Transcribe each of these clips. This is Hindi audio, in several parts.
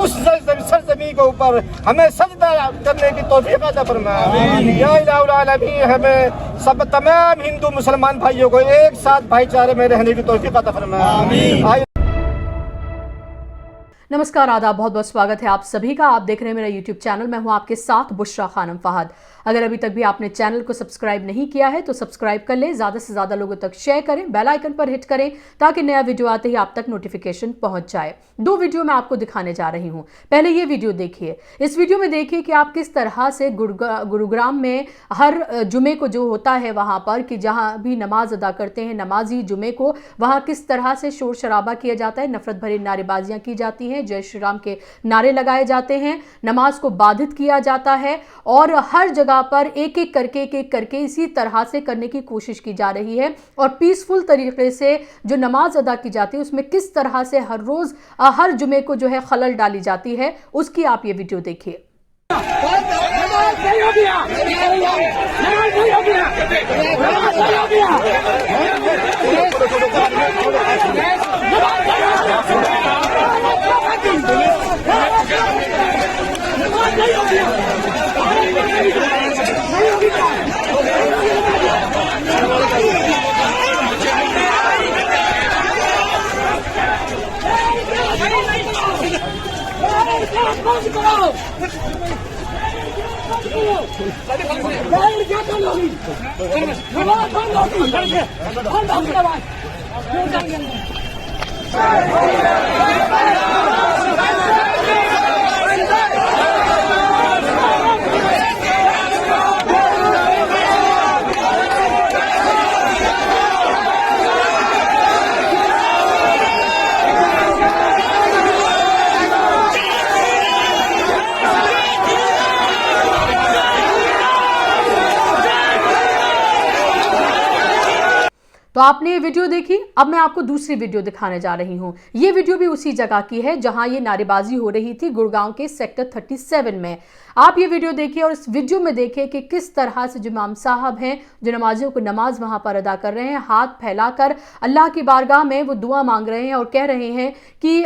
उस सरजमी के ऊपर हमें सजदा करने की तौफीक अता फरमाए। या इलाहुल आलमीन हमें सब तमाम हिंदू मुसलमान भाइयों को एक साथ भाईचारे में रहने की तौफीक अता फरमाए। नमस्कार, आदाब, बहुत बहुत स्वागत है आप सभी का। आप देख रहे हैं मेरा यूट्यूब चैनल। मैं हूं आपके साथ बुशरा खानम फहद। अगर अभी तक भी आपने चैनल को सब्सक्राइब नहीं किया है तो सब्सक्राइब कर लें, ज़्यादा से ज़्यादा लोगों तक शेयर करें, बेल आइकन पर हिट करें ताकि नया वीडियो आते ही आप तक नोटिफिकेशन पहुंच जाए। दो वीडियो मैं आपको दिखाने जा रही हूं। पहले ये वीडियो देखिए। इस वीडियो में देखिए कि आप किस तरह से गुरुग्राम में हर जुमे को जो होता है वहां पर कि जहां भी नमाज अदा करते हैं नमाजी जुमे को, वहां किस तरह से शोर शराबा किया जाता है, नफरत भरी नारेबाजियां की जाती हैं, जय श्री राम के नारे लगाए जाते हैं, नमाज को बाधित किया जाता है और हर जगह पर एक एक करके इसी तरह से करने की कोशिश की जा रही है। और पीसफुल तरीके से जो नमाज अदा की जाती है उसमें किस तरह से हर रोज हर जुमे को जो है खलल डाली जाती है, उसकी आप ये वीडियो देखिए। तो आपने ये वीडियो देखी। अब मैं आपको दूसरी वीडियो दिखाने जा रही हूं। ये वीडियो भी उसी जगह की है जहां ये नारेबाजी हो रही थी, गुड़गांव के सेक्टर 37 में। आप ये वीडियो देखिए और इस वीडियो में देखिए कि किस तरह से जो इमाम साहब हैं, जो नमाजियों को नमाज वहां पर अदा कर रहे हैं, हाथ फैलाकर अल्लाह की बारगाह में वो दुआ मांग रहे हैं और कह रहे हैं कि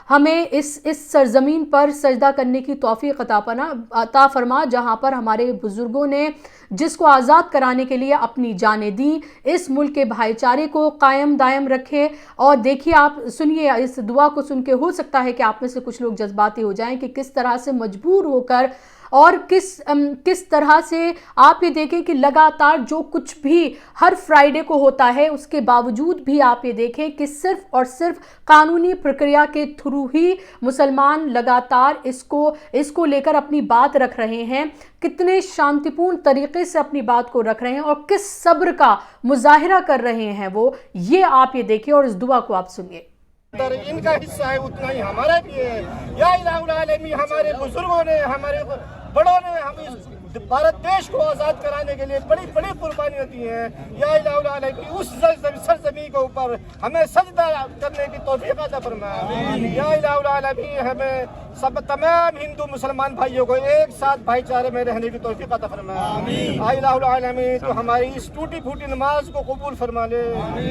हमें इस सरजमीन पर सजदा करने की तौफीक अता फरमा जहां पर हमारे बुजुर्गों ने जिसको आज़ाद कराने के लिए अपनी जानें दी, इस मुल्क के भाईचारे को कायम दायम रखे। और देखिए, आप सुनिए इस दुआ को सुन के हो सकता है कि आप में से कुछ लोग जज्बाती हो जाएं कि किस तरह से मजबूर होकर और किस तरह से आप ये देखें कि लगातार जो कुछ भी हर फ्राइडे को होता है उसके बावजूद भी आप ये देखें कि सिर्फ और सिर्फ कानूनी प्रक्रिया के थ्रू ही मुसलमान लगातार इसको लेकर अपनी बात रख रहे हैं। कितने शांतिपूर्ण तरीके से अपनी बात को रख रहे हैं और किस सब्र का मुजाहिरा कर रहे हैं वो, ये आप ये देखिए और इस दुआ को आप सुनिए। इनका हिस्सा है उतना ही हमारा भी है। या इलाहुल आलमीन हमारे बुजुर्गों ने, हमारे बड़ों ने हम इस भारत देश को आज़ाद कराने के लिए बड़ी बड़ी कुर्बानी होती है। या इलाहुल आलमीन उस सरजमी के ऊपर हमें सजदा करने की तौफीक अता फरमाए। या इलाहुल आलमीन हमें सब तमाम हिंदू मुसलमान भाइयों को एक साथ भाईचारे में रहने की तौफीक अता फरमाए। या इलाहुल आलमीन तो हमारी इस टूटी फूटी नमाज को कबूल फरमा ले।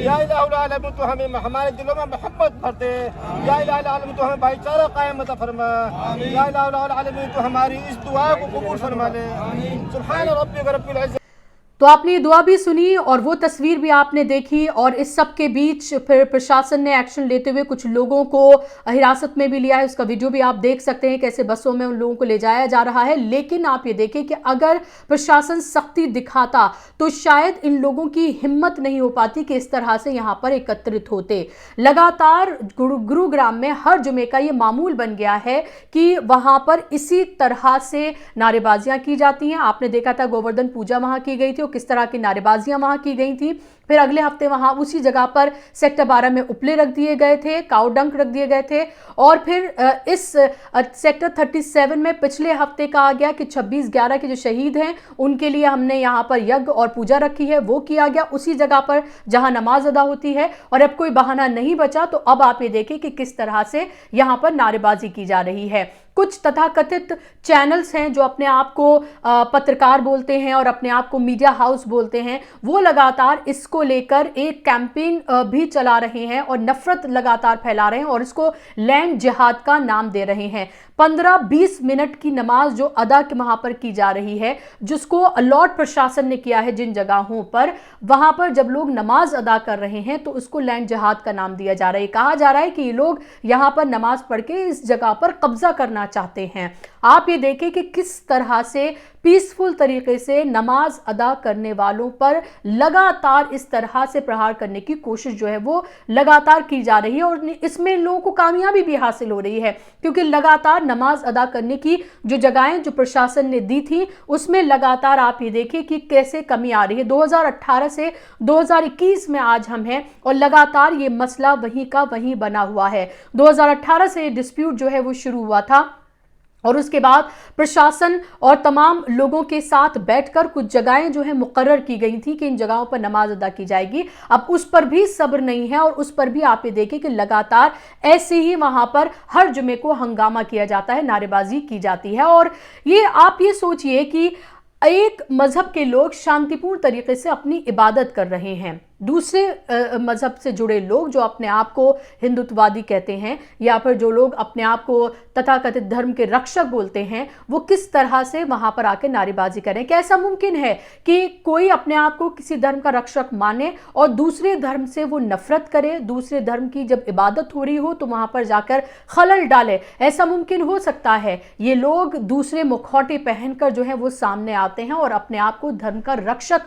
या इलाहुल आलमीन तो हमें हमारे दिलों में मोहब्बत भर दे। या इलाहुल आलमीन तो हमें भाईचारा कायम अता फरमाए। या इलाहुल आलमीन तो हमारी इस दुआ को कबूल फरमा ले। सुभान रब्बिक रब्बिल इज्जत। तो आपने ये दुआ भी सुनी और वो तस्वीर भी आपने देखी और इस सब के बीच फिर प्रशासन ने एक्शन लेते हुए कुछ लोगों को हिरासत में भी लिया है। उसका वीडियो भी आप देख सकते हैं कैसे बसों में उन लोगों को ले जाया जा रहा है। लेकिन आप ये देखें कि अगर प्रशासन सख्ती दिखाता तो शायद इन लोगों की हिम्मत नहीं हो पाती कि इस तरह से यहाँ पर एकत्रित होते। लगातार गुरुग्राम में हर जुमे का ये मामूल बन गया है कि वहाँ पर इसी तरह से नारेबाजियाँ की जाती हैं। आपने देखा था गोवर्धन पूजा वहाँ की गई थी, किस तरह की नारेबाजियां वहां की गई थी। फिर अगले हफ्ते वहां उसी जगह पर सेक्टर 12 में उपले रख दिए गए थे, काउ डंक रख दिए गए थे। और फिर इस सेक्टर 37 में पिछले हफ्ते कहा गया कि 26/11 के जो शहीद हैं उनके लिए हमने यहाँ पर यज्ञ और पूजा रखी है, वो किया गया उसी जगह पर जहां नमाज अदा होती है। और अब कोई बहाना नहीं बचा, तो अब आप ये देखें कि किस तरह से यहां पर नारेबाजी की जा रही है। कुछ तथाकथित चैनल्स हैं जो अपने आप को पत्रकार बोलते हैं और अपने आप को मीडिया हाउस बोलते हैं, वो लगातार इसको लेकर एक कैंपेन भी चला रहे हैं और नफरत लगातार फैला रहे हैं और इसको लैंड जिहाद का नाम दे रहे हैं। 15-20 मिनट की नमाज जो अदा वहां पर की जा रही है, जिसको अलॉट प्रशासन ने किया है जिन जगहों पर, वहां पर जब लोग नमाज अदा कर रहे हैं तो उसको लैंड जिहाद का नाम दिया जा रहा है। कहा जा रहा है कि ये लोग यहां पर नमाज पढ़ के इस जगह पर कब्जा करना चाहते हैं। आप ये देखें कि किस तरह से पीसफुल तरीके से नमाज अदा करने वालों पर लगातार इस तरह से प्रहार करने की कोशिश जो है वो लगातार की जा रही है और इसमें लोगों को कामयाबी भी हासिल हो रही है, क्योंकि लगातार नमाज अदा करने की जो जगहें जो प्रशासन ने दी थी उसमें लगातार आप ये देखिए कि कैसे कमी आ रही है। 2018 से 2021 में आज हम हैं और लगातार ये मसला वहीं का वहीं बना हुआ है। 2018 से डिस्प्यूट जो है वो शुरू हुआ था और उसके बाद प्रशासन और तमाम लोगों के साथ बैठकर कुछ जगहें जो है मुकर्रर की गई थी कि इन जगहों पर नमाज अदा की जाएगी। अब उस पर भी सब्र नहीं है और उस पर भी आप ये देखें कि लगातार ऐसे ही वहां पर हर जुमे को हंगामा किया जाता है, नारेबाजी की जाती है। और ये आप ये सोचिए कि एक मजहब के लोग शांतिपूर्ण तरीके से अपनी इबादत कर रहे हैं, दूसरे मजहब से जुड़े लोग जो अपने आप को हिंदुत्ववादी कहते हैं या फिर जो लोग अपने आप को तथाकथित धर्म के रक्षक बोलते हैं, वो किस तरह से वहां पर आके नारेबाजी करें। क्या ऐसा मुमकिन है कि कोई अपने आप को किसी धर्म का रक्षक माने और दूसरे धर्म से वो नफरत करे, दूसरे धर्म की जब इबादत हो रही हो तो वहां पर जाकर खलल डाले? ऐसा मुमकिन हो सकता है? ये लोग दूसरे मुखौटे पहनकर जो है वो सामने आते हैं और अपने आप को धर्म का रक्षक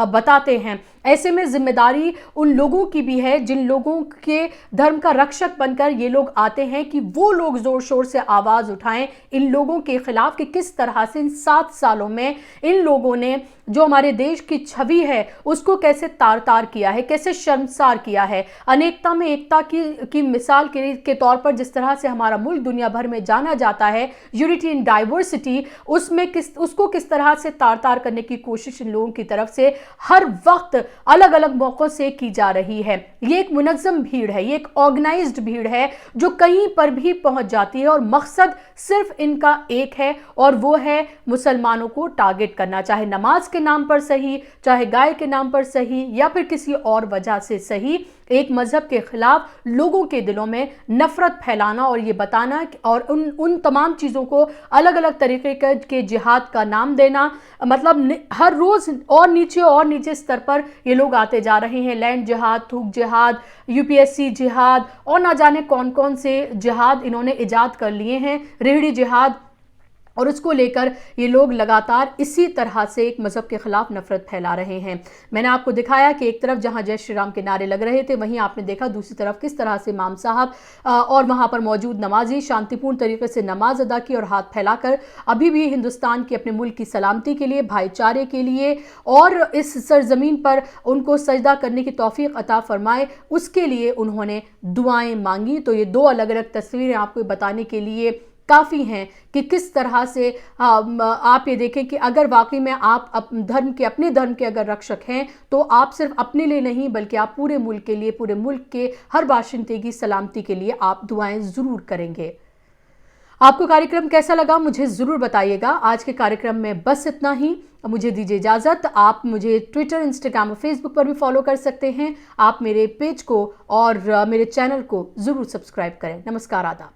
बताते हैं। ऐसे में जिम्मेदारी उन लोगों की भी है जिन लोगों के धर्म का रक्षक बनकर ये लोग आते हैं कि वो लोग जोर शोर से आवाज उठाएं इन लोगों के खिलाफ कि किस तरह से इन 7 सालों में इन लोगों ने जो हमारे देश की छवि है उसको कैसे तार तार किया है, कैसे शर्मसार किया है। अनेकता में एकता की मिसाल के तौर पर जिस तरह से हमारा मुल्क दुनिया भर में जाना जाता है, यूनिटी इन डाइवर्सिटी, उसमें उसको किस तरह से तार तार करने की कोशिश इन लोगों की तरफ से हर वक्त अलग अलग मौकों से की जा रही है। ये एक मुनज़्ज़म भीड़ है, ये एक ऑर्गेनाइज्ड भीड़ है जो कहीं पर भी पहुंच जाती है और मकसद सिर्फ इनका एक है और वो है मुसलमानों को टारगेट करना, चाहे नमाज के नाम पर सही, चाहे गाय के नाम पर सही या फिर किसी और वजह से सही। एक मजहब के खिलाफ लोगों के दिलों में नफरत फैलाना और ये बताना और उन तमाम चीज़ों को अलग अलग तरीके के जिहाद का नाम देना, मतलब हर रोज़ और नीचे स्तर पर ये लोग आते जा रहे हैं। लैंड जिहाद, थूक जिहाद, यूपीएससी जिहाद और ना जाने कौन कौन से जिहाद इन्होंने इजाद कर लिए हैं, रेहड़ी जिहाद, और उसको लेकर ये लोग लगातार इसी तरह से एक मज़हब के खिलाफ नफरत फैला रहे हैं। मैंने आपको दिखाया कि एक तरफ जहां जय श्री राम के नारे लग रहे थे, वहीं आपने देखा दूसरी तरफ किस तरह से इमाम साहब और वहां पर मौजूद नमाजी शांतिपूर्ण तरीके से नमाज अदा की और हाथ फैलाकर अभी भी हिंदुस्तान की, अपने मुल्क की सलामती के लिए, भाईचारे के लिए और इस सरजमीन पर उनको सजदा करने की तौफीक अता फरमाए, उसके लिए उन्होंने दुआएं मांगी। तो ये 2 अलग अलग तस्वीरें आपको बताने के लिए काफ़ी हैं कि किस तरह से आप ये देखें कि अगर वाकई में आप अपने धर्म के अगर रक्षक हैं तो आप सिर्फ अपने लिए नहीं बल्कि आप पूरे मुल्क के लिए, पूरे मुल्क के हर बाशिंदे की सलामती के लिए आप दुआएं ज़रूर करेंगे। आपको कार्यक्रम कैसा लगा मुझे ज़रूर बताइएगा। आज के कार्यक्रम में बस इतना ही, मुझे दीजिए इजाज़त। आप मुझे ट्विटर, इंस्टाग्राम और फेसबुक पर भी फॉलो कर सकते हैं। आप मेरे पेज को और मेरे चैनल को ज़रूर सब्सक्राइब करें। नमस्कार, आदाब।